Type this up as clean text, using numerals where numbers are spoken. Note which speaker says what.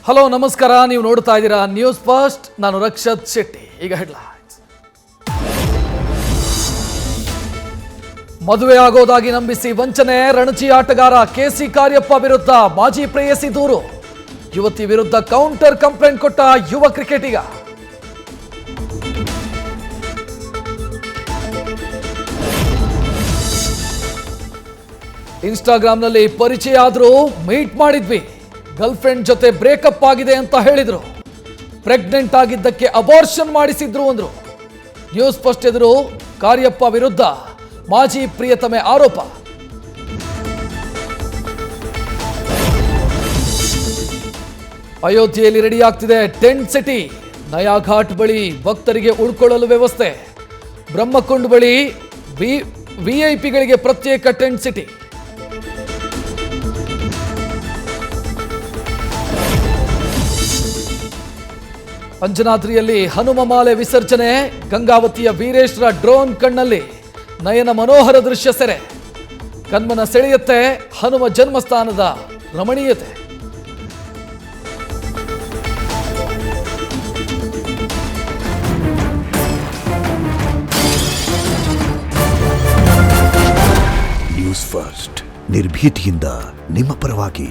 Speaker 1: Hello ನಮಸ್ಕಾರ, ನೀವು ನೋಡ್ತಾ ಇದ್ದೀರಾ ನ್ಯೂಸ್ ಫಸ್ಟ್. ನಾನು ರಕ್ಷತ್ ಶೆಟ್ಟಿ. ಈಗ ಹೆಡ್ಲೈನ್ಸ್. ಮದುವೆ ಆಗೋದಾಗಿ ನಂಬಿಸಿ ವಂಚನೆ, ರಣಜಿ ಆಟಗಾರ ಕೆಸಿ ಕಾರ್ಯಪ್ಪ ವಿರುದ್ಧ ಮಾಜಿ ಪ್ರೇಯಸಿ ದೂರು. ಯುವತಿ ವಿರುದ್ಧ ಕೌಂಟರ್ ಕಂಪ್ಲೇಂಟ್ ಕೊಟ್ಟ ಯುವ ಕ್ರಿಕೆಟಿಗ. ಇನ್ಸ್ಟಾಗ್ರಾಮ್ನಲ್ಲಿ ಪರಿಚಯ ಆದ್ರೂ ಮೀಟ್ ಮಾಡಿದ್ವಿ, ಗರ್ಲ್ ಫ್ರೆಂಡ್ ಜೊತೆ ಬ್ರೇಕಪ್ ಆಗಿದೆ ಅಂತ ಹೇಳಿದ್ರು. ಪ್ರೆಗ್ನೆಂಟ್ ಆಗಿದ್ದಕ್ಕೆ ಅಬಾರ್ಷನ್ ಮಾಡಿಸಿದ್ರು ಅಂದ್ರು. ನ್ಯೂಸ್ ಫಸ್ಟ್ ಎದುರು ಕಾರ್ಯಪ್ಪ ವಿರುದ್ಧ ಮಾಜಿ ಪ್ರಿಯತಮೆ ಆರೋಪ. ಅಯೋಧ್ಯೆಯಲ್ಲಿ ರೆಡಿ ಆಗ್ತಿದೆ ಟೆಂಟ್ ಸಿಟಿ. ನಯಾ ಘಾಟ್ ಬಳಿ ಭಕ್ತರಿಗೆ ಉಳ್ಕೊಳ್ಳಲು ವ್ಯವಸ್ಥೆ. ಬ್ರಹ್ಮಕುಂಡ್ ಬಳಿ ವಿಐಪಿಗಳಿಗೆ ಪ್ರತ್ಯೇಕ ಟೆಂಟ್ ಸಿಟಿ. ಅಂಜನಾದ್ರಿಯಲ್ಲಿ ಹನುಮ ಮಾಲೆ ವಿಸರ್ಜನೆ. ಗಂಗಾವತಿಯ ವೀರೇಶ್ವರ ಡ್ರೋನ್ ಕಣ್ಣಲ್ಲಿ ನಯನ ಮನೋಹರ ದೃಶ್ಯ ಸೆರೆ. ಕಣ್ಮನ ಸೆಳೆಯುತ್ತೆ ಹನುಮ ಜನ್ಮಸ್ಥಾನದ ರಮಣೀಯತೆ.
Speaker 2: ನ್ಯೂಸ್ ಫಸ್ಟ್, ನಿರ್ಭೀತಿಯಿಂದ ನಿಮ್ಮ ಪರವಾಗಿ.